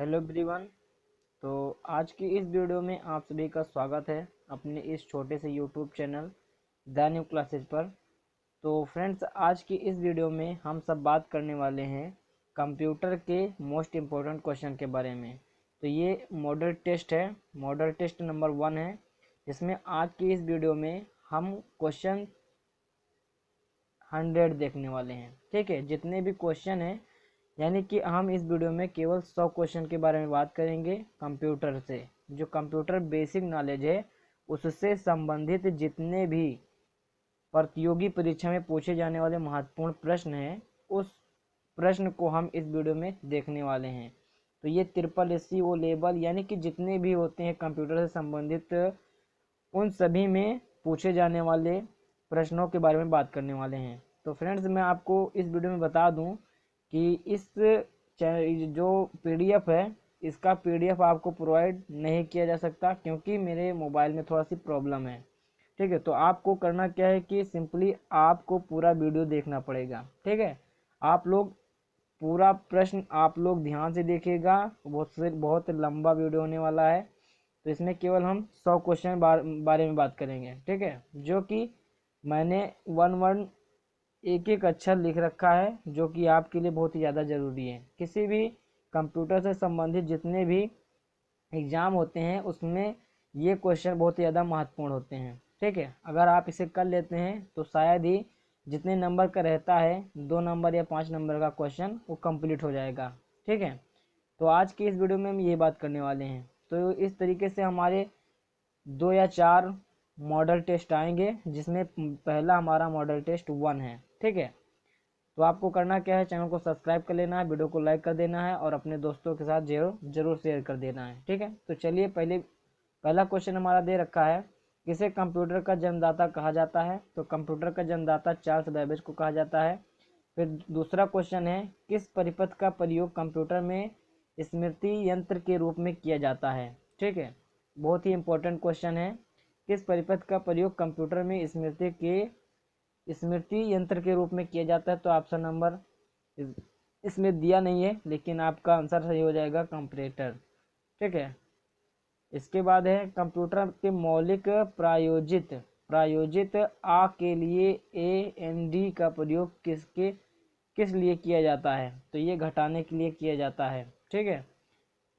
Hello everyone. तो आज की इस वीडियो में आप सभी का स्वागत है अपने इस छोटे से YouTube channel the new classes पर। तो फ्रेंड्स, आज की इस वीडियो में हम सब बात करने वाले हैं कंप्यूटर के मोस्ट इम्पोर्टेंट क्वेश्चन के बारे में। तो ये मॉडल टेस्ट है, मॉडल टेस्ट नंबर 1 है, जिसमें आज की इस वीडियो में हम क्वेश्चन 100 देखने वाले हैं। ठीक है, जितने भी क्वेश्चन हैं, यानी कि हम इस वीडियो में केवल 100 क्वेश्चन के बारे में बात करेंगे कंप्यूटर से। जो कंप्यूटर बेसिक नॉलेज है उससे संबंधित जितने भी प्रतियोगी परीक्षा में पूछे जाने वाले महत्वपूर्ण प्रश्न हैं, उस प्रश्न को हम इस वीडियो में देखने वाले हैं। तो ये SSC ओ लेवल यानी कि जितने भी होते हैं कंप्यूटर से संबंधित, उन सभी में पूछे जाने वाले प्रश्नों के बारे में बात करने वाले हैं। तो फ्रेंड्स, मैं आपको इस वीडियो में बता दूं कि इस जो PDF है, इसका PDF आपको प्रोवाइड नहीं किया जा सकता क्योंकि मेरे मोबाइल में थोड़ा सी प्रॉब्लम है। ठीक है, तो आपको करना क्या है कि सिंपली आपको पूरा वीडियो देखना पड़ेगा। ठीक है, आप लोग पूरा प्रश्न आप लोग ध्यान से देखिएगा, बहुत लंबा वीडियो होने वाला है। तो इसमें केवल हम 100 क्वेश्चन बारे में बात करेंगे। ठीक है, जो कि मैंने वन वन एक एक अक्षर लिख रखा है, जो कि आपके लिए बहुत ही ज़्यादा ज़रूरी है। किसी भी कंप्यूटर से संबंधित जितने भी एग्ज़ाम होते हैं उसमें ये क्वेश्चन बहुत ही ज़्यादा महत्वपूर्ण होते हैं। ठीक है, अगर आप इसे कर लेते हैं तो शायद ही जितने नंबर का रहता है 2 नंबर या 5 नंबर का क्वेश्चन वो कंप्लीट हो जाएगा। ठीक है, तो आज की इस वीडियो में हम ये बात करने वाले हैं। तो इस तरीके से हमारे 2 या 4 मॉडल टेस्ट आएंगे, जिसमें पहला हमारा मॉडल टेस्ट 1 है। ठीक है, तो आपको करना क्या है, चैनल को सब्सक्राइब कर लेना है, वीडियो को लाइक कर देना है और अपने दोस्तों के साथ जरूर शेयर कर देना है। ठीक है, तो चलिए पहला क्वेश्चन हमारा दे रखा है, किसे कंप्यूटर का जन्मदाता कहा जाता है। तो कंप्यूटर का जन्मदाता चार्ल्स बेबेज को कहा जाता है। फिर दूसरा क्वेश्चन है, किस परिपथ का प्रयोग कंप्यूटर में स्मृति यंत्र के रूप में किया जाता है। ठीक है, बहुत ही इंपॉर्टेंट क्वेश्चन है, किस परिपथ का प्रयोग कंप्यूटर में स्मृति यंत्र के रूप में किया जाता है। तो ऑप्शन नंबर इसमें दिया नहीं है, लेकिन आपका आंसर सही हो जाएगा कंपैरेटर। ठीक है, इसके बाद है, कंप्यूटर के मौलिक प्रायोजित प्रायोजित आ के लिए AND का प्रयोग किस लिए किया जाता है। तो ये घटाने के लिए किया जाता है। ठीक है,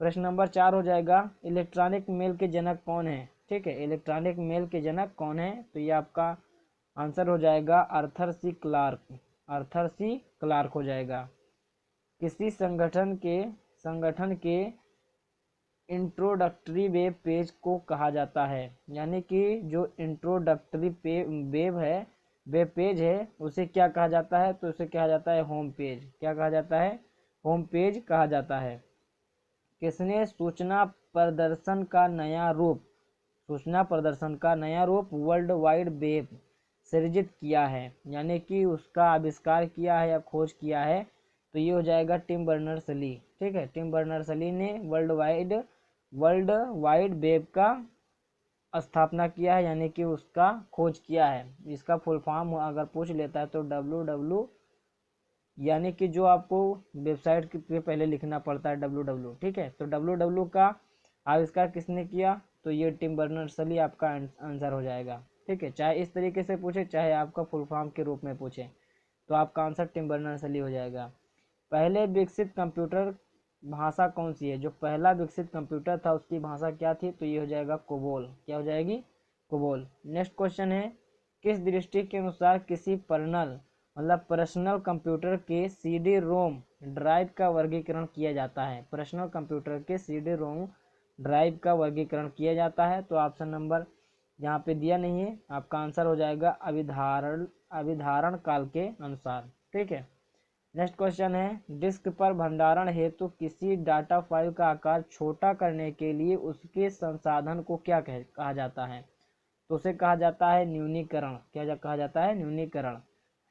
प्रश्न नंबर 4 हो जाएगा, इलेक्ट्रॉनिक मेल के जनक कौन है। ठीक है, इलेक्ट्रॉनिक मेल के जनक कौन है। तो ये आपका आंसर हो जाएगा आर्थर सी क्लार्क हो जाएगा। किसी संगठन के इंट्रोडक्टरी वेब पेज को कहा जाता है, यानी कि जो इंट्रोडक्टरी वेब पेज है उसे क्या कहा जाता है। तो उसे कहा जाता है होम पेज। क्या कहा जाता है, होम पेज कहा जाता है। किसने सूचना प्रदर्शन का नया रूप वर्ल्ड वाइड वेब सृजित किया है, यानी कि उसका आविष्कार किया है या खोज किया है। तो ये हो जाएगा टिम बर्नर्स ली। ठीक है, टिम बर्नर्स ली ने वर्ल्ड वाइड वेब का स्थापना किया है, यानी कि उसका खोज किया है। इसका फुल फॉर्म अगर पूछ लेता है तो WW, यानी कि जो आपको वेबसाइट पे पहले लिखना पड़ता है WW। ठीक है, तो WW का आविष्कार किसने किया। तो ये टिम बर्नर्स ली आपका आंसर हो जाएगा। ठीक है, चाहे इस तरीके से पूछे चाहे आपका फुल फॉर्म के रूप में पूछे, तो आपका आंसर टिम बर्नर्स ली हो जाएगा। पहले विकसित कंप्यूटर भाषा कौन सी है। जो पहला विकसित कंप्यूटर था उसकी भाषा क्या थी। तो ये हो जाएगा कोबोल। क्या हो जाएगी, कोबोल। नेक्स्ट क्वेश्चन है, किस दृष्टि के अनुसार किसी पर्सनल कंप्यूटर के CD-ROM ड्राइव का वर्गीकरण किया जाता है। पर्सनल कंप्यूटर के CD-ROM ड्राइव का वर्गीकरण किया जाता है। तो ऑप्शन नंबर यहाँ पे दिया नहीं है, आपका आंसर हो जाएगा अभिधारण काल के अनुसार। ठीक है, नेक्स्ट क्वेश्चन है, डिस्क पर भंडारण हेतु किसी डाटा फाइल का आकार छोटा करने के लिए उसके संसाधन को क्या कहा जाता है। तो उसे कहा जाता है न्यूनीकरण। क्या कहा जाता है, न्यूनीकरण।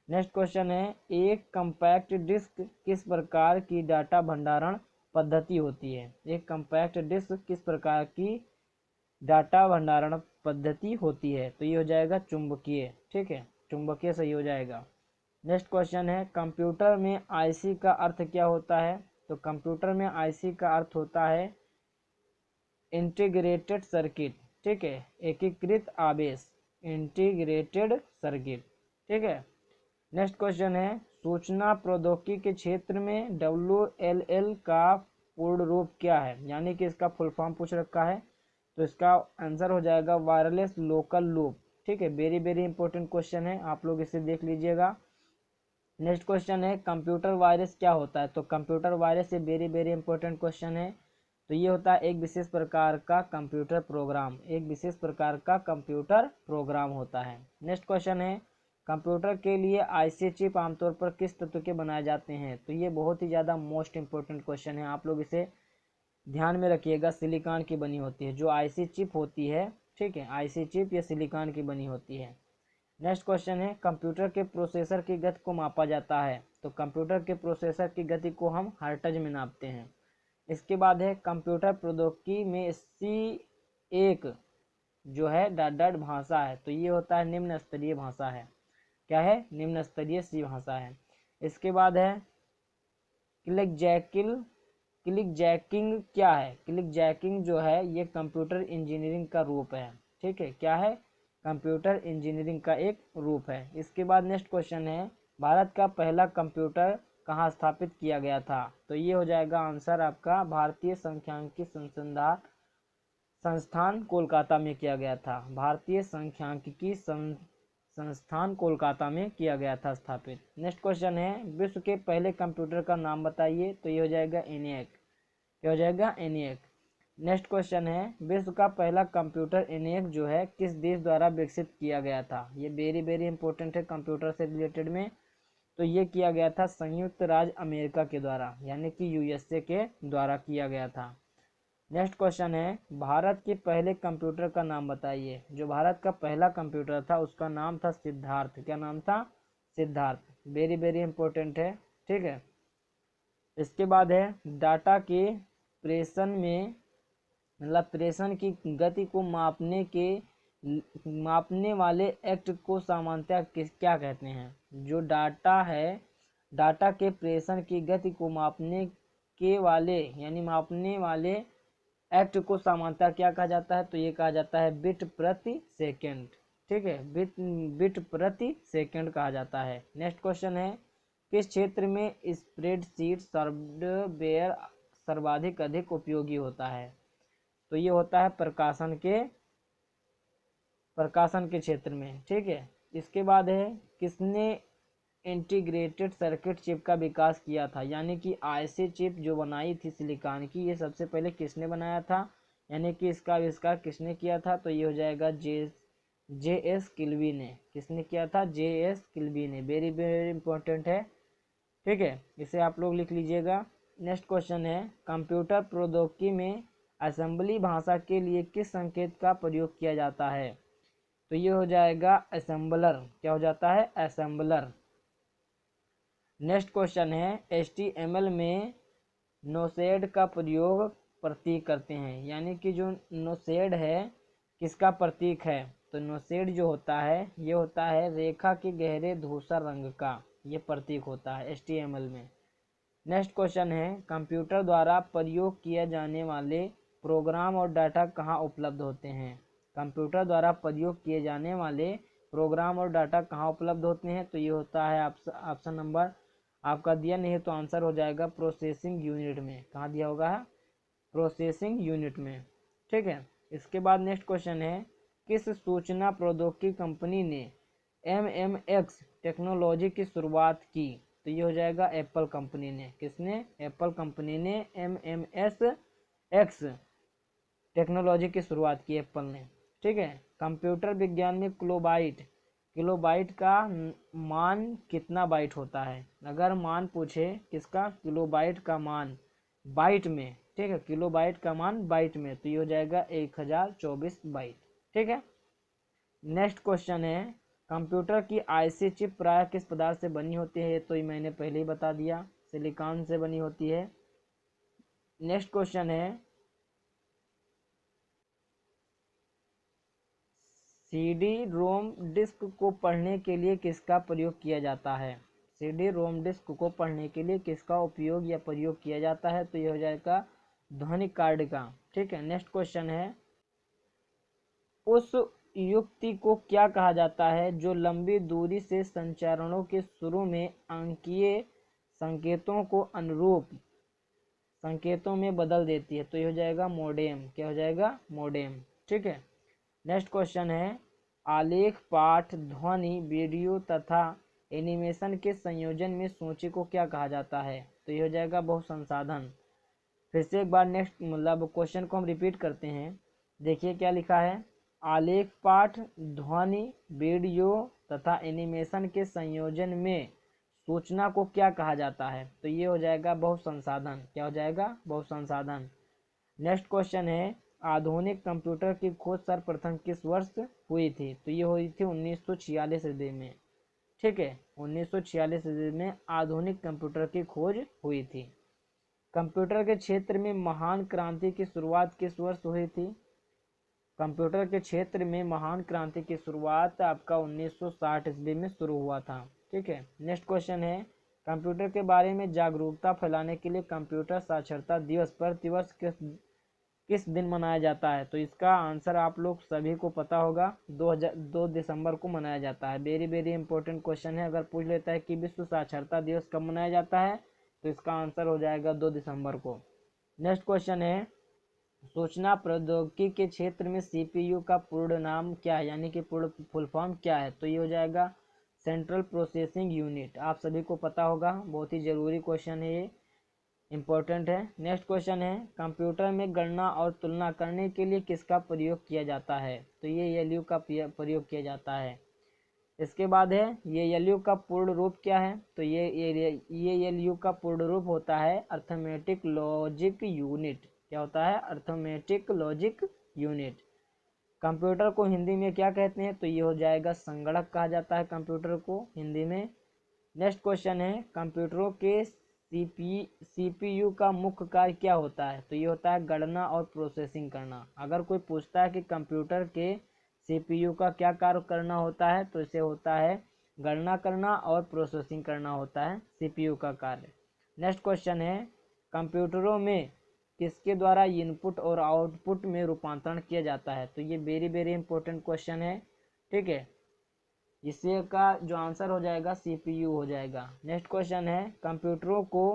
नेक्स्ट क्वेश्चन है, एक कंपैक्ट डिस्क किस प्रकार की डाटा भंडारण पद्धति होती है। एक कंपैक्ट डिस्क किस प्रकार की डाटा भंडारण पद्धति होती है। तो ये हो जाएगा चुंबकीय। ठीक है, चुंबकीय सही हो जाएगा। नेक्स्ट क्वेश्चन है, कंप्यूटर में IC का अर्थ क्या होता है। तो कंप्यूटर में आईसी का अर्थ होता है इंटीग्रेटेड सर्किट, ठीक है, एकीकृत आवेश, इंटीग्रेटेड सर्किट, ठीक है। नेक्स्ट क्वेश्चन है सूचना प्रौद्योगिकी के क्षेत्र में WLL का पूर्ण रूप क्या है, यानी कि इसका फुल फॉर्म पूछ रखा है, तो इसका आंसर हो जाएगा वायरलेस लोकल लूप, ठीक है। वेरी वेरी इंपॉर्टेंट क्वेश्चन है, आप लोग इसे देख लीजिएगा। नेक्स्ट क्वेश्चन है कंप्यूटर वायरस क्या होता है, तो कंप्यूटर वायरस ये वेरी वेरी इंपॉर्टेंट क्वेश्चन है। तो ये होता है एक विशेष प्रकार का कंप्यूटर प्रोग्राम, एक विशेष प्रकार का कंप्यूटर प्रोग्राम होता है। नेक्स्ट क्वेश्चन है कंप्यूटर के लिए आईसी चिप आमतौर पर किस तत्व के बनाए जाते हैं, तो ये बहुत ही ज़्यादा मोस्ट इंपॉर्टेंट क्वेश्चन है, आप लोग इसे ध्यान में रखिएगा। सिलिकॉन की बनी होती है जो आईसी चिप होती है, ठीक है, आईसी चिप या सिलिकॉन की बनी होती है। नेक्स्ट क्वेश्चन है कंप्यूटर के प्रोसेसर की गति को मापा जाता है, तो कंप्यूटर के प्रोसेसर की गति को हम हर्ट्ज में नापते हैं। इसके बाद है कंप्यूटर प्रौद्योगिकी में C1 जो है डाट भाषा है, तो ये होता है निम्न स्तरीय भाषा है, क्या है, निम्न स्तरीय सी भाषा है। इसके बाद है क्लिक जैकिंग क्या है, क्लिक जैकिंग जो है ये कंप्यूटर इंजीनियरिंग का रूप है, ठीक है, क्या है, कंप्यूटर इंजीनियरिंग का एक रूप है। इसके बाद नेक्स्ट क्वेश्चन है भारत का पहला कंप्यूटर कहाँ स्थापित किया गया था, तो ये हो जाएगा आंसर आपका भारतीय सांख्यिकी संस्थान कोलकाता में किया गया था, भारतीय सांख्यिकी संस्थान कोलकाता में किया गया था स्थापित। नेक्स्ट क्वेश्चन है विश्व के पहले कंप्यूटर का नाम बताइए, तो ये हो जाएगा ENIAC, क्या हो जाएगा, ENIAC। नेक्स्ट क्वेश्चन है विश्व का पहला कंप्यूटर ENIAC जो है किस देश द्वारा विकसित किया गया था, ये वेरी वेरी इंपॉर्टेंट है कंप्यूटर से रिलेटेड में, तो ये किया गया था संयुक्त राज्य अमेरिका के द्वारा, यानी कि USA के द्वारा किया गया था। नेक्स्ट क्वेश्चन है भारत के पहले कंप्यूटर का नाम बताइए, जो भारत का पहला कंप्यूटर था उसका नाम था सिद्धार्थ, क्या नाम था, सिद्धार्थ, वेरी वेरी इंपॉर्टेंट है, ठीक है। इसके बाद है डाटा के प्रेषण में, मतलब प्रेषण की गति को मापने वाले एक्ट को सामान्यतः क्या कहते हैं, जो डाटा है, डाटा के प्रेषण की गति को मापने वाले एक्ट को सामान्यतः क्या कहा जाता है, तो ये कहा जाता है बिट प्रति सेकंड, ठीक है, बिट प्रति सेकंड कहा जाता है। नेक्स्ट क्वेश्चन है किस क्षेत्र में स्प्रेडशीट सॉफ्टवेयर सर्वाधिक अधिक उपयोगी होता है, तो ये होता है प्रकाशन के क्षेत्र में, ठीक है। इसके बाद है किसने इंटीग्रेटेड सर्किट चिप का विकास किया था, यानी कि आईसी चिप जो बनाई थी सिलिकॉन की, ये सबसे पहले किसने बनाया था, यानी कि इसका आविष्कार किसने किया था, तो ये हो जाएगा JS किल्वी ने, किसने किया था, JS किल्वी ने, वेरी वेरी इंपॉर्टेंट है, ठीक है, इसे आप लोग लिख लीजिएगा। नेक्स्ट क्वेश्चन है कंप्यूटर प्रौद्योगिकी में असेंबली भाषा के लिए किस संकेत का प्रयोग किया जाता है, तो ये हो जाएगा असेंबलर, क्या हो जाता है, असेंबलर। नेक्स्ट क्वेश्चन है HTML में नोसेड का प्रयोग प्रतीक करते हैं, यानी कि जो नोसेड है किसका प्रतीक है, तो नोसेड जो होता है ये होता है रेखा के गहरे धूसर रंग का, ये प्रतीक होता है HTML में। नेक्स्ट क्वेश्चन है कंप्यूटर द्वारा प्रयोग किए जाने वाले प्रोग्राम और डाटा कहाँ उपलब्ध होते हैं, कंप्यूटर द्वारा प्रयोग किए जाने वाले प्रोग्राम और डाटा कहाँ उपलब्ध होते हैं, तो ये होता है ऑप्शन नंबर आपका दिया नहीं है, तो आंसर हो जाएगा प्रोसेसिंग यूनिट में, कहाँ दिया होगा, प्रोसेसिंग यूनिट में, ठीक है। इसके बाद नेक्स्ट क्वेश्चन है किस सूचना प्रौद्योगिकी कंपनी ने MMX टेक्नोलॉजी की शुरुआत की, तो ये हो जाएगा एप्पल कंपनी ने, किसने, एप्पल कंपनी ने MMX टेक्नोलॉजी की शुरुआत की एप्पल ने, ठीक है। कंप्यूटर विज्ञान में किलोबाइट का मान कितना बाइट होता है, अगर मान पूछे किसका, किलोबाइट का मान बाइट में, ठीक है, किलोबाइट का मान बाइट में, तो ये हो जाएगा 1024 बाइट, ठीक है। नेक्स्ट क्वेश्चन है कंप्यूटर की आईसी चिप प्रायः किस पदार्थ से बनी होती है, तो ये मैंने पहले ही बता दिया, सिलिकॉन से बनी होती है। नेक्स्ट क्वेश्चन है CD-ROM डिस्क को पढ़ने के लिए किसका प्रयोग किया जाता है, सीडी रोम डिस्क को पढ़ने के लिए किसका उपयोग या प्रयोग किया जाता है? तो ये हो जाएगा ध्वनिक कार्ड का। ठीक है, नेक्स्ट क्वेश्चन है, उस युक्ति को क्या कहा जाता है जो लंबी दूरी से संचारणों के शुरू में अंकीय संकेतों को अनुरूप संकेतों में बदल देती है? तो ये हो जाएगा मोडेम। क्या हो जाएगा? मोडेम। ठीक है, नेक्स्ट क्वेश्चन है, आलेख पाठ ध्वनि वीडियो तथा एनिमेशन के संयोजन में सूची को क्या कहा जाता है? तो ये हो जाएगा बहुसंसाधन। फिर से एक बार नेक्स्ट मतलब क्वेश्चन को हम रिपीट करते हैं। देखिए क्या लिखा है, आलेख पाठ ध्वनि वीडियो तथा एनिमेशन के संयोजन में सूचना को क्या कहा जाता है? तो ये हो जाएगा बहुसंसाधन। क्या हो जाएगा? बहुसंसाधन। नेक्स्ट क्वेश्चन है, आधुनिक कंप्यूटर की खोज सर्वप्रथम किस वर्ष हुई थी? तो ये हुई थी 1946 ईस्वी में। ठीक है, 1946 ईस्वी में आधुनिक कंप्यूटर की खोज हुई थी। कंप्यूटर के क्षेत्र में महान क्रांति की शुरुआत किस वर्ष हुई थी? कंप्यूटर के क्षेत्र में महान क्रांति की शुरुआत आपका 1960 ईस्वी में शुरू हुआ था। ठीक है, नेक्स्ट क्वेश्चन है, कंप्यूटर के बारे में जागरूकता फैलाने के लिए कंप्यूटर साक्षरता दिवस प्रतिवर्ष किस दिन मनाया जाता है? तो इसका आंसर आप लोग सभी को पता होगा, 2 दिसंबर को मनाया जाता है। वेरी वेरी इंपॉर्टेंट क्वेश्चन है। अगर पूछ लेता है कि विश्व साक्षरता दिवस कब मनाया जाता है, तो इसका आंसर हो जाएगा 2 दिसंबर को। नेक्स्ट क्वेश्चन है, सूचना प्रौद्योगिकी के क्षेत्र में सीपीयू का पूर्ण नाम क्या है, यानी कि पूर्ण फुल फॉर्म क्या है? तो ये हो जाएगा सेंट्रल प्रोसेसिंग यूनिट। आप सभी को पता होगा, बहुत ही जरूरी क्वेश्चन है, ये इम्पोर्टेंट है। नेक्स्ट क्वेश्चन है, कंप्यूटर में गणना और तुलना करने के लिए किसका प्रयोग किया जाता है? तो ये एलयू का प्रयोग किया जाता है। इसके बाद है, ये एलयू का पूर्ण रूप क्या है? तो ये एलयू का पूर्ण रूप होता है अर्थमेटिक लॉजिक यूनिट। क्या होता है? Arithmetic logic unit. कंप्यूटर को हिंदी में क्या कहते हैं? तो ये हो जाएगा संगणक कहा जाता है कंप्यूटर को हिंदी में। नेक्स्ट क्वेश्चन है, कंप्यूटरों के सीपीयू का मुख्य कार्य क्या होता है? तो ये होता है गणना और प्रोसेसिंग करना। अगर कोई पूछता है कि कंप्यूटर के सीपीयू का क्या कार्य करना होता है, तो इसे होता है गणना करना और प्रोसेसिंग करना होता है सीपीयू का कार्य। नेक्स्ट क्वेश्चन है, कंप्यूटरों में किसके द्वारा इनपुट और आउटपुट में रूपांतरण किया जाता है? तो ये वेरी वेरी इंपॉर्टेंट क्वेश्चन है। ठीक है, इसी का जो आंसर हो जाएगा सीपीयू हो जाएगा। नेक्स्ट क्वेश्चन है, कंप्यूटरों को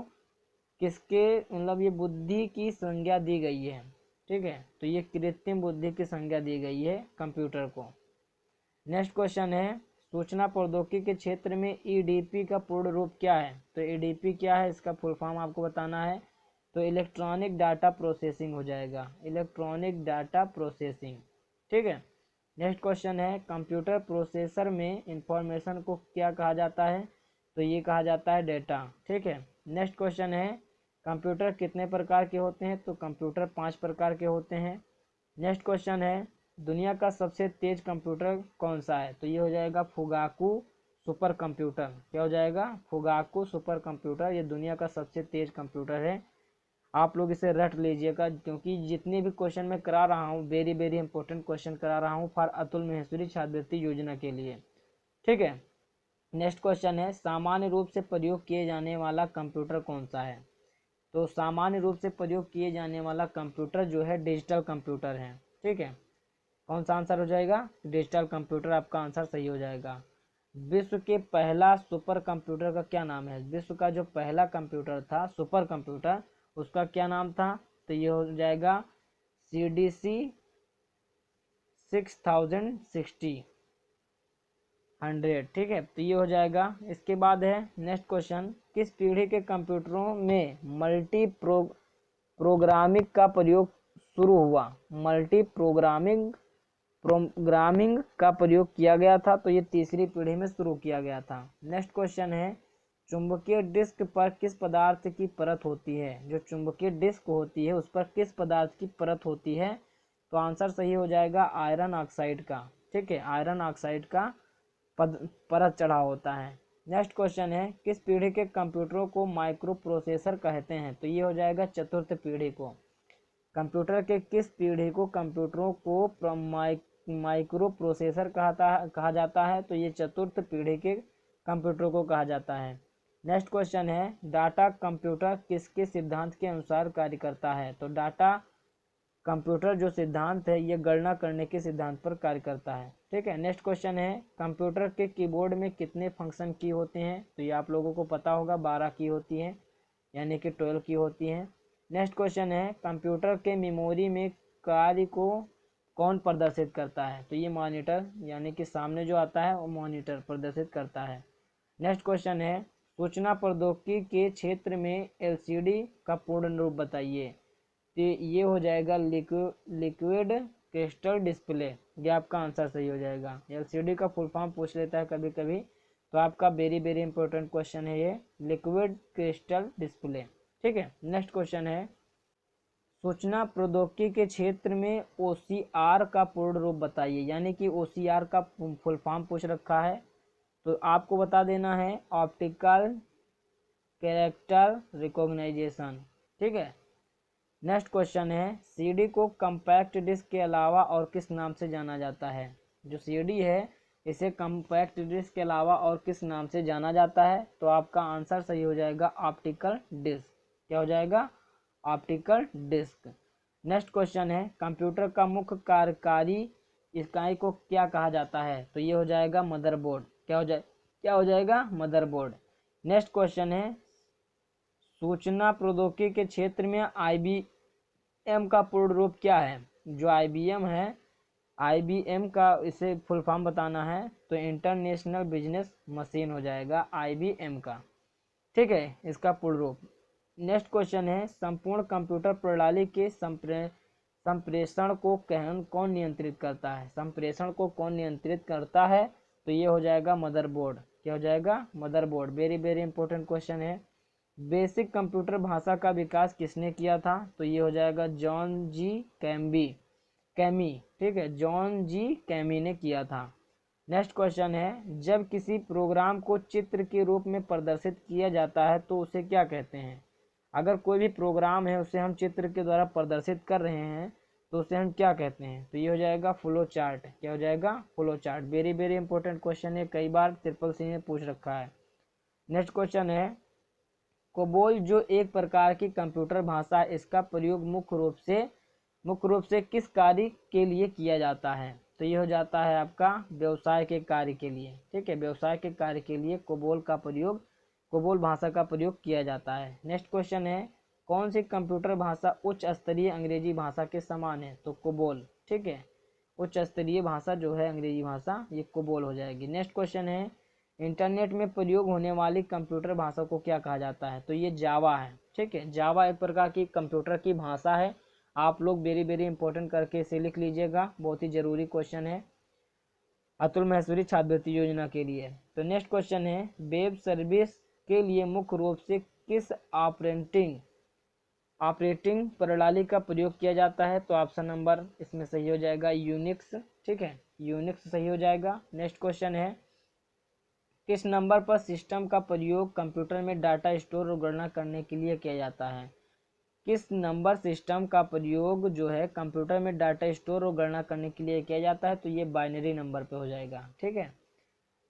किसके मतलब ये बुद्धि की संज्ञा दी गई है? ठीक है, तो ये कृत्रिम बुद्धि की संज्ञा दी गई है कंप्यूटर को। नेक्स्ट क्वेश्चन है, सूचना प्रौद्योगिकी के क्षेत्र में ईडीपी का पूर्ण रूप क्या है? तो ईडीपी क्या है, इसका फुल फॉर्म आपको बताना है। तो इलेक्ट्रॉनिक डाटा प्रोसेसिंग हो जाएगा, इलेक्ट्रॉनिक डाटा प्रोसेसिंग। ठीक है, नेक्स्ट क्वेश्चन है, कंप्यूटर प्रोसेसर में इंफॉर्मेशन को क्या कहा जाता है? तो ये कहा जाता है डेटा। ठीक है, नेक्स्ट क्वेश्चन है, कंप्यूटर कितने प्रकार के होते हैं? तो कंप्यूटर 5 प्रकार के होते हैं। नेक्स्ट क्वेश्चन है, दुनिया का सबसे तेज कंप्यूटर कौन सा है? तो ये हो जाएगा फुगाकू सुपर कंप्यूटर। क्या हो जाएगा? फुगाकू सुपर कंप्यूटर, ये दुनिया का सबसे तेज कंप्यूटर है। आप लोग इसे रट लीजिएगा, क्योंकि जितने भी क्वेश्चन मैं करा रहा हूँ वेरी वेरी इंपॉर्टेंट क्वेश्चन करा रहा हूँ फॉर अतुल महेश्वरी छात्रवृत्ति योजना के लिए। ठीक है, नेक्स्ट क्वेश्चन है, सामान्य रूप से प्रयोग किए जाने वाला कंप्यूटर कौन सा है? तो सामान्य रूप से प्रयोग किए जाने वाला कंप्यूटर जो है डिजिटल कंप्यूटर है। ठीक है, कौन सा आंसर हो जाएगा? डिजिटल कंप्यूटर आपका आंसर सही हो जाएगा। विश्व के पहला सुपर कंप्यूटर का क्या नाम है? विश्व का जो पहला कंप्यूटर था सुपर कंप्यूटर, उसका क्या नाम था? तो ये हो जाएगा CDC 6060 100। ठीक है, तो ये हो जाएगा। इसके बाद है नेक्स्ट क्वेश्चन, किस पीढ़ी के कंप्यूटरों में मल्टी प्रोग्रामिंग का प्रयोग शुरू हुआ? मल्टी प्रोग्रामिंग का प्रयोग किया गया था। तो ये तीसरी पीढ़ी में शुरू किया गया था। नेक्स्ट क्वेश्चन है, चुंबकीय डिस्क पर किस पदार्थ की परत होती है? जो चुंबकीय डिस्क होती है उस पर किस पदार्थ की परत होती है? तो आंसर सही हो जाएगा आयरन ऑक्साइड का। ठीक है, आयरन ऑक्साइड का परत चढ़ा होता है। नेक्स्ट क्वेश्चन है, किस पीढ़ी के कंप्यूटरों को माइक्रो प्रोसेसर कहते हैं? तो ये हो जाएगा चतुर्थ पीढ़ी को। कंप्यूटर के किस पीढ़ी को कंप्यूटरों को माइक्रो प्रोसेसर कहा जाता है? तो ये चतुर्थ पीढ़ी के कंप्यूटर को कहा जाता है। नेक्स्ट क्वेश्चन है डाटा कंप्यूटर किसके सिद्धांत के अनुसार कार्य करता है। तो डाटा कंप्यूटर जो सिद्धांत है ये गणना करने के सिद्धांत पर कार्य करता है। ठीक है। नेक्स्ट क्वेश्चन है कंप्यूटर के कीबोर्ड में कितने फंक्शन की होते हैं। तो ये आप लोगों को पता होगा 12 की होती हैं, यानी कि 12 की होती हैं। नेक्स्ट क्वेश्चन है कंप्यूटर के मेमोरी में कार्य को कौन प्रदर्शित करता है। तो ये मॉनिटर, यानी कि सामने जो आता है वो मॉनिटर प्रदर्शित करता है। नेक्स्ट क्वेश्चन है सूचना प्रौद्योगिकी के क्षेत्र में एलसीडी का पूर्ण रूप बताइए। तो ये हो जाएगा लिक्विड क्रिस्टल डिस्प्ले। ये आपका आंसर सही हो जाएगा। एलसीडी का फुल फॉर्म पूछ लेता है कभी कभी, तो आपका वेरी वेरी इंपॉर्टेंट क्वेश्चन है ये, लिक्विड क्रिस्टल डिस्प्ले। ठीक है। नेक्स्ट क्वेश्चन है सूचना प्रौद्योगिकी के क्षेत्र में ओसीआर का पूर्ण रूप बताइए। यानी कि ओसीआर का फुल फॉर्म पूछ रखा है, तो आपको बता देना है ऑप्टिकल कैरेक्टर रिकॉग्नाइजेशन। ठीक है। नेक्स्ट क्वेश्चन है सीडी को कम्पैक्ट डिस्क के अलावा और किस नाम से जाना जाता है। जो सीडी है इसे कम्पैक्ट डिस्क के अलावा और किस नाम से जाना जाता है। तो आपका आंसर सही हो जाएगा ऑप्टिकल डिस्क। क्या हो जाएगा? Optical disc. नेक्स्ट क्वेश्चन है कंप्यूटर का मुख्य कार्यकारी इकाई को क्या कहा जाता है। तो ये हो जाएगा मदरबोर्ड। क्या हो जाएगा? मदरबोर्ड। नेक्स्ट क्वेश्चन है सूचना प्रौद्योगिकी के क्षेत्र में आईबीएम का पूर्ण रूप क्या है। जो आईबीएम है, आईबीएम का इसे फुल फॉर्म बताना है तो इंटरनेशनल बिजनेस मशीन हो जाएगा आईबीएम का। ठीक है, इसका पूर्ण रूप। नेक्स्ट क्वेश्चन है संपूर्ण कंप्यूटर प्रणाली के संप्रेषण को कौन नियंत्रित करता है। संप्रेषण को कौन नियंत्रित करता है। तो ये हो जाएगा मदरबोर्ड। क्या हो जाएगा? Motherboard. Very very important question है। बेसिक कंप्यूटर भाषा का विकास किसने किया था। तो ये हो जाएगा जॉन जी कैमी। ठीक है, जॉन जी कैमी ने किया था। नेक्स्ट क्वेश्चन है जब किसी प्रोग्राम को चित्र के रूप में प्रदर्शित किया जाता है तो उसे क्या कहते हैं। अगर कोई भी प्रोग्राम है उसे हम चित्र के द्वारा प्रदर्शित कर रहे हैं तो उसे हम क्या कहते हैं। तो ये हो जाएगा फ्लो चार्ट। क्या हो जाएगा? Flow chart. Very very important question है, कई बार ट्रिपल सी में पूछ रखा है। नेक्स्ट क्वेश्चन है कोबोल जो एक प्रकार की कंप्यूटर भाषा है इसका प्रयोग मुख्य रूप से किस कार्य के लिए किया जाता है। तो ये हो जाता है आपका व्यवसाय के कार्य के लिए। ठीक है, व्यवसाय के कार्य के लिए कोबोल भाषा का प्रयोग किया जाता है। नेक्स्ट क्वेश्चन है कौन सी कंप्यूटर भाषा उच्च स्तरीय अंग्रेजी भाषा के समान है। तो कोबोल। ठीक है, उच्च स्तरीय भाषा जो है अंग्रेजी भाषा, ये कोबोल हो जाएगी। नेक्स्ट क्वेश्चन है इंटरनेट में प्रयोग होने वाली कंप्यूटर भाषा को क्या कहा जाता है। तो ये जावा है। ठीक है, जावा एक प्रकार की कंप्यूटर की भाषा है। आप लोग वेरी वेरी इंपॉर्टेंट करके इसे लिख लीजिएगा, बहुत ही जरूरी क्वेश्चन है अतुल महेश्वरी छात्रवृत्ति योजना के लिए। तो नेक्स्ट क्वेश्चन है वेब सर्विस के लिए मुख्य रूप से किस ऑपरेटिंग प्रणाली का प्रयोग किया जाता है। तो ऑप्शन नंबर इसमें सही हो जाएगा यूनिक्स। ठीक है, यूनिक्स सही हो जाएगा। नेक्स्ट क्वेश्चन है किस नंबर पर सिस्टम का प्रयोग कंप्यूटर में डाटा स्टोर और गणना करने के लिए किया जाता है। किस नंबर सिस्टम का प्रयोग जो है कंप्यूटर में डाटा स्टोर और गणना करने के लिए किया जाता है। तो ये बाइनरी नंबर पे हो जाएगा। ठीक है।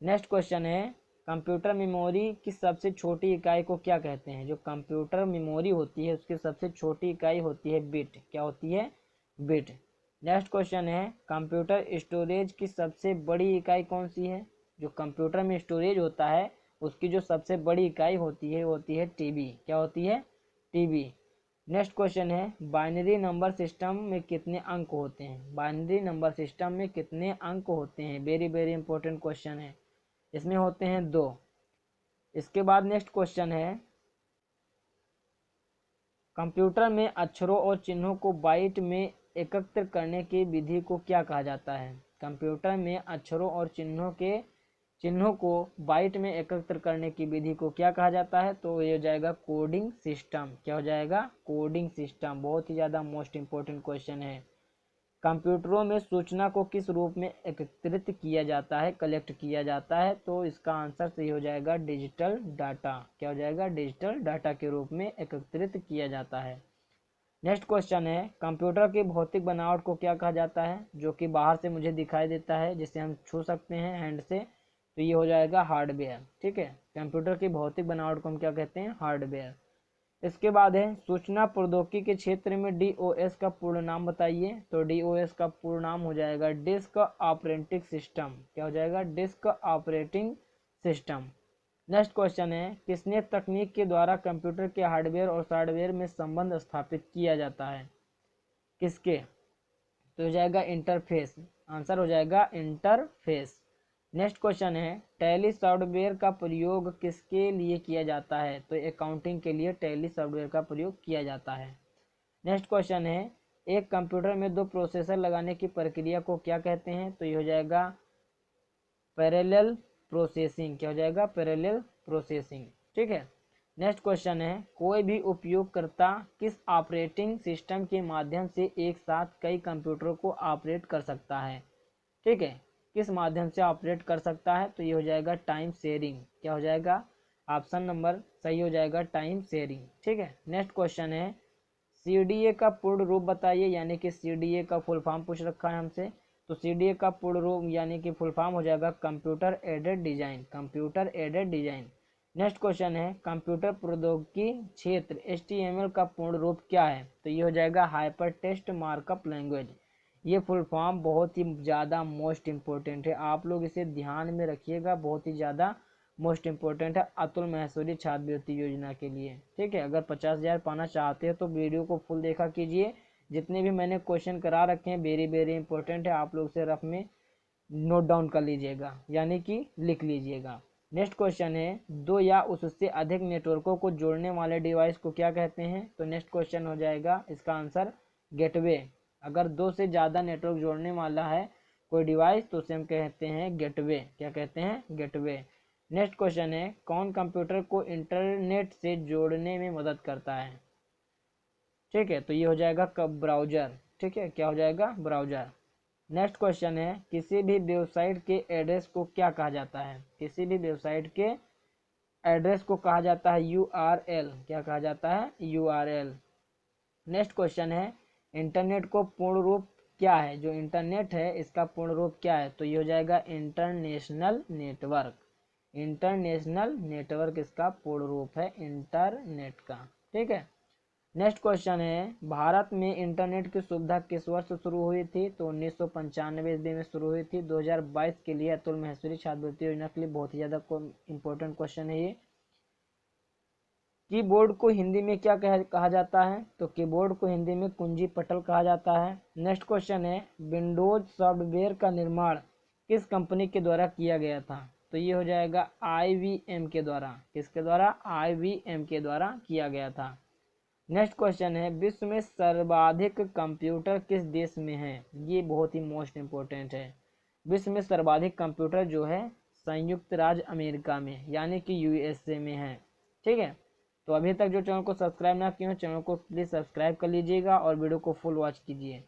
नेक्स्ट क्वेश्चन है कंप्यूटर मेमोरी की सबसे छोटी इकाई को क्या कहते हैं। जो कंप्यूटर मेमोरी होती है उसकी सबसे छोटी इकाई होती है बिट। क्या होती है? बिट। नेक्स्ट क्वेश्चन है कंप्यूटर स्टोरेज की सबसे बड़ी इकाई कौन सी है। जो कंप्यूटर में स्टोरेज होता है उसकी जो सबसे बड़ी इकाई होती है टीबी। क्या होती है? टीबी। नेक्स्ट क्वेश्चन है बाइनरी नंबर सिस्टम में कितने अंक होते हैं। बाइनरी नंबर सिस्टम में कितने अंक होते हैं। वेरी वेरी इंपॉर्टेंट क्वेश्चन है, इसमें होते हैं 2। इसके बाद नेक्स्ट क्वेश्चन है कंप्यूटर में अक्षरों और चिन्हों को बाइट में एकत्र करने की विधि को क्या कहा जाता है। कंप्यूटर में अक्षरों और चिन्हों को बाइट में एकत्र करने की विधि को क्या कहा जाता है। तो ये हो जाएगा कोडिंग सिस्टम। क्या हो जाएगा? Coding system. बहुत ही ज़्यादा मोस्ट इंपॉर्टेंट क्वेश्चन है। कंप्यूटरों में सूचना को किस रूप में एकत्रित किया जाता है, कलेक्ट किया जाता है। तो इसका आंसर सही हो जाएगा डिजिटल डाटा। क्या हो जाएगा? डिजिटल डाटा के रूप में एकत्रित किया जाता है। नेक्स्ट क्वेश्चन है कंप्यूटर की भौतिक बनावट को क्या कहा जाता है। जो कि बाहर से मुझे दिखाई देता है, जिसे हम छू सकते हैं हैंड से। तो ये हो जाएगा हार्डवेयर। ठीक है, कंप्यूटर की भौतिक बनावट को हम क्या कहते हैं, हार्डवेयर। इसके बाद है सूचना प्रौद्योगिकी के क्षेत्र में डीओएस का पूर्ण नाम बताइए। तो डीओएस का पूर्ण नाम हो जाएगा डिस्क ऑपरेटिंग सिस्टम। क्या हो जाएगा, disk operating system. Next question है किसने तकनीक के द्वारा कंप्यूटर के हार्डवेयर और सॉफ्टवेयर में संबंध स्थापित किया जाता है, किसके, तो हो जाएगा इंटरफेस। आंसर हो जाएगा इंटरफेस। नेक्स्ट क्वेश्चन है टैली सॉफ्टवेयर का प्रयोग किसके लिए किया जाता है, तो अकाउंटिंग के लिए टैली सॉफ्टवेयर का प्रयोग किया जाता है। नेक्स्ट क्वेश्चन है एक कंप्यूटर में दो प्रोसेसर लगाने की प्रक्रिया को क्या कहते हैं, तो ये हो जाएगा पैरेलल प्रोसेसिंग। क्या हो जाएगा, पैरेलल प्रोसेसिंग। ठीक है। नेक्स्ट क्वेश्चन है कोई भी उपयोगकर्ता किस ऑपरेटिंग सिस्टम के माध्यम से एक साथ कई कंप्यूटरों को ऑपरेट कर सकता है। ठीक है, किस माध्यम से ऑपरेट कर सकता है, तो ये हो जाएगा टाइम शेयरिंग। क्या हो जाएगा, ऑप्शन नंबर सही हो जाएगा टाइम शेयरिंग। ठीक है। नेक्स्ट क्वेश्चन है सीडीए का पूर्ण रूप बताइए, यानी कि सीडीए का फुल फॉर्म पूछ रखा है हमसे। तो सीडीए का पूर्ण रूप यानी कि फुल फॉर्म हो जाएगा computer aided design, computer aided design. Next question है कंप्यूटर प्रौद्योगिकी क्षेत्र एचटीएमएल का पूर्ण रूप क्या है, तो ये हो जाएगा हाइपर टेक्स्ट मार्कअप लैंग्वेज। ये फुल फॉर्म बहुत ही ज़्यादा मोस्ट इम्पोर्टेंट है, आप लोग इसे ध्यान में रखिएगा, बहुत ही ज़्यादा मोस्ट इम्पोर्टेंट है अतुल महेश्वरी छात्रवृत्ति योजना के लिए। ठीक है, अगर 50,000 पाना चाहते हैं तो वीडियो को फुल देखा कीजिए। जितने भी मैंने क्वेश्चन करा रखे हैं वेरी वेरी इंपॉर्टेंट है, आप लोग से रफ में नोट डाउन कर लीजिएगा, यानी कि लिख लीजिएगा। नेक्स्ट क्वेश्चन है दो या उससे अधिक नेटवर्कों को जोड़ने वाले डिवाइस को क्या कहते हैं, तो नेक्स्ट क्वेश्चन हो जाएगा इसका आंसर गेटवे। अगर दो से ज़्यादा नेटवर्क जोड़ने वाला है कोई डिवाइस तो उसे हम कहते हैं गेटवे। क्या कहते हैं, गेटवे। नेक्स्ट क्वेश्चन है कौन कंप्यूटर को इंटरनेट से जोड़ने में मदद करता है। ठीक है, तो ये हो जाएगा ब्राउजर। ठीक है, क्या हो जाएगा, ब्राउजर। नेक्स्ट क्वेश्चन है किसी भी वेबसाइट के एड्रेस को क्या कहा जाता है, किसी भी वेबसाइट के एड्रेस को कहा जाता है यूआरएल। क्या कहा जाता है, यूआरएल। नेक्स्ट क्वेश्चन है इंटरनेट को पूर्ण रूप क्या है, जो इंटरनेट है इसका पूर्ण रूप क्या है, तो ये हो जाएगा इंटरनेशनल नेटवर्क। इंटरनेशनल नेटवर्क इसका पूर्ण रूप है इंटरनेट का। ठीक है। नेक्स्ट क्वेश्चन है भारत में इंटरनेट की सुविधा किस वर्ष शुरू हुई थी, तो 1995 ईस्वी में शुरू हुई थी। 2022 के लिए अतुल महेश्वरी छात्रवृत्ति योजना के लिए बहुत ही ज़्यादा इंपॉर्टेंट क्वेश्चन है ये। कीबोर्ड को हिंदी में क्या कहा जाता है, तो कीबोर्ड को हिंदी में कुंजी पटल कहा जाता है। नेक्स्ट क्वेश्चन है विंडोज सॉफ्टवेयर का निर्माण किस कंपनी के द्वारा किया गया था, तो ये हो जाएगा IBM के द्वारा। किसके द्वारा, IBM के द्वारा किया गया था। नेक्स्ट क्वेश्चन है विश्व में सर्वाधिक कंप्यूटर किस देश में है, ये बहुत ही मोस्ट इम्पोर्टेंट है। विश्व में सर्वाधिक कंप्यूटर जो है संयुक्त राज्य अमेरिका में यानी कि USA में है। ठीक है, तो अभी तक जो चैनल को सब्सक्राइब ना किए हो चैनल को प्लीज़ सब्सक्राइब कर लीजिएगा और वीडियो को फुल वॉच कीजिए।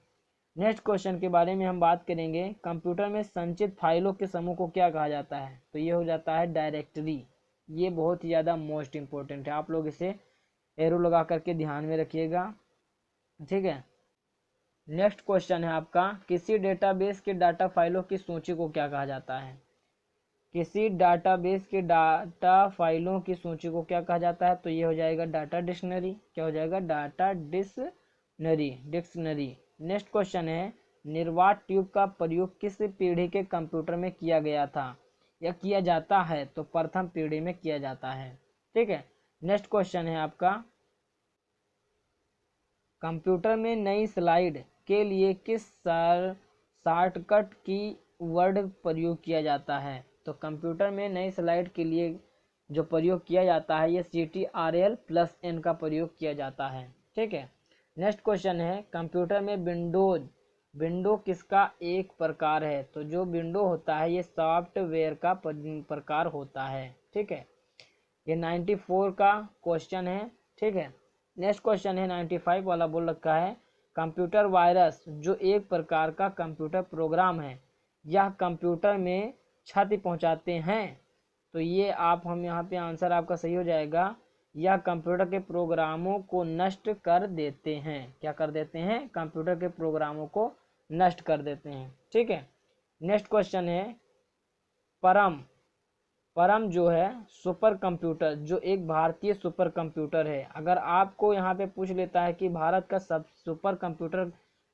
नेक्स्ट क्वेश्चन के बारे में हम बात करेंगे कंप्यूटर में संचित फाइलों के समूह को क्या कहा जाता है, तो ये हो जाता है डायरेक्टरी। ये बहुत ही ज़्यादा मोस्ट इम्पोर्टेंट है, आप लोग इसे एरो लगा करके ध्यान में रखिएगा। ठीक है। नेक्स्ट क्वेश्चन है आपका किसी डेटाबेस के डाटा फाइलों की सूची को क्या कहा जाता है, किसी डाटाबेस के डाटा फाइलों की सूची को क्या कहा जाता है, तो ये हो जाएगा डाटा डिक्शनरी। क्या हो जाएगा, data dictionary, dictionary. Next question है निर्वात ट्यूब का प्रयोग किस पीढ़ी के कंप्यूटर में किया गया था या किया जाता है, तो प्रथम पीढ़ी में किया जाता है। ठीक है। नेक्स्ट क्वेश्चन है आपका कंप्यूटर में नई स्लाइड के लिए किस शॉर्टकट की वर्ड प्रयोग किया जाता है, तो कंप्यूटर में नई स्लाइड के लिए जो प्रयोग किया जाता है ये CTRL+N का प्रयोग किया जाता है। ठीक है। नेक्स्ट क्वेश्चन है कंप्यूटर में विंडो किसका एक प्रकार है, तो जो विंडो होता है ये सॉफ्टवेयर का प्रकार होता है। ठीक है, ये 94 का क्वेश्चन है। ठीक है। नेक्स्ट क्वेश्चन है 95 वाला बोल रखा है कंप्यूटर वायरस जो एक प्रकार का कंप्यूटर प्रोग्राम है यह कंप्यूटर में क्षति पहुंचाते हैं, तो ये हम यहाँ पे आंसर आपका सही हो जाएगा यह कंप्यूटर के प्रोग्रामों को नष्ट कर देते हैं। क्या कर देते हैं, कंप्यूटर के प्रोग्रामों को नष्ट कर देते हैं। ठीक है। नेक्स्ट क्वेश्चन है परम परम जो है सुपर कंप्यूटर, जो एक भारतीय सुपर कंप्यूटर है। अगर आपको यहाँ पे पूछ लेता है कि भारत का सब सुपर कंप्यूटर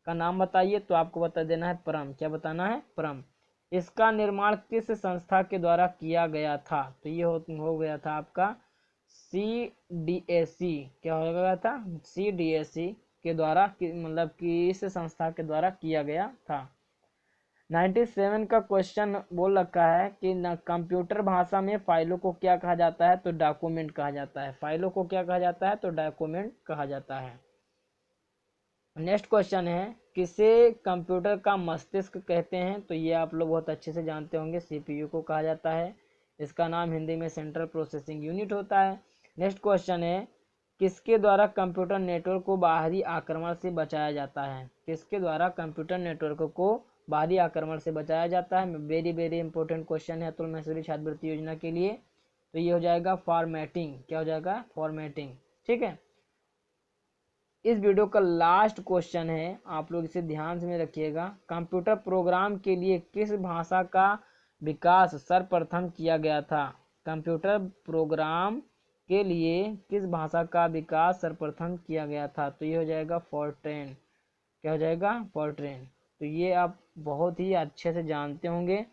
का नाम बताइए, तो आपको बता देना है परम। क्या बताना है? परम। इसका निर्माण किस संस्था के द्वारा किया गया था? तो ये हो गया था आपका CDSC। क्या हो गया था? CDSC के द्वारा, मतलब कि इस संस्था के द्वारा किया गया था। 97 का क्वेश्चन बोल रखा है कि कंप्यूटर भाषा में फाइलों को क्या कहा जाता है? तो डॉक्यूमेंट कहा जाता है। फाइलों को क्या कहा जाता है? तो डॉक्यूमेंट कहा जाता है। नेक्स्ट क्वेश्चन है, किसे कंप्यूटर का मस्तिष्क कहते हैं? तो ये आप लोग बहुत अच्छे से जानते होंगे, CPU को कहा जाता है। इसका नाम हिंदी में सेंट्रल प्रोसेसिंग यूनिट होता है। नेक्स्ट क्वेश्चन है, किसके द्वारा कंप्यूटर नेटवर्क को बाहरी आक्रमण से बचाया जाता है? किसके द्वारा कंप्यूटर नेटवर्क को बाहरी आक्रमण से बचाया जाता है? वेरी वेरी इंपॉर्टेंट क्वेश्चन है अतुल महेश्वरी छात्रवृत्ति योजना के लिए। तो ये हो जाएगा फॉर्मेटिंग। क्या हो जाएगा? फॉर्मेटिंग। ठीक है। इस वीडियो का लास्ट क्वेश्चन है, आप लोग इसे ध्यान से में रखिएगा। कंप्यूटर प्रोग्राम के लिए किस भाषा का विकास सर्वप्रथम किया गया था? कंप्यूटर प्रोग्राम के लिए किस भाषा का विकास सर्वप्रथम किया गया था? तो ये हो जाएगा फॉर्ट्रेन। क्या हो जाएगा? फॉर्ट्रेन। तो ये आप बहुत ही अच्छे से जानते होंगे।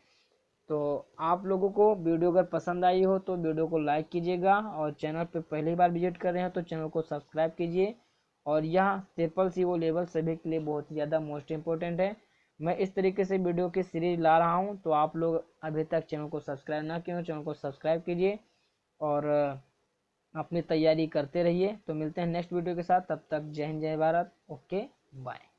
तो आप लोगों को वीडियो अगर पसंद आई हो तो वीडियो को लाइक कीजिएगा, और चैनल पे पहली बार विजिट कर रहे हैं तो चैनल को सब्सक्राइब कीजिए। और यह CCO लेवल सभी के लिए बहुत ही ज़्यादा मोस्ट इम्पोर्टेंट है। मैं इस तरीके से वीडियो की सीरीज ला रहा हूं, तो आप लोग अभी तक चैनल को सब्सक्राइब ना किए हो, चैनल को सब्सक्राइब कीजिए और अपनी तैयारी करते रहिए। तो मिलते हैं नेक्स्ट वीडियो के साथ, तब तक जय हिंद जय भारत। Okay bye.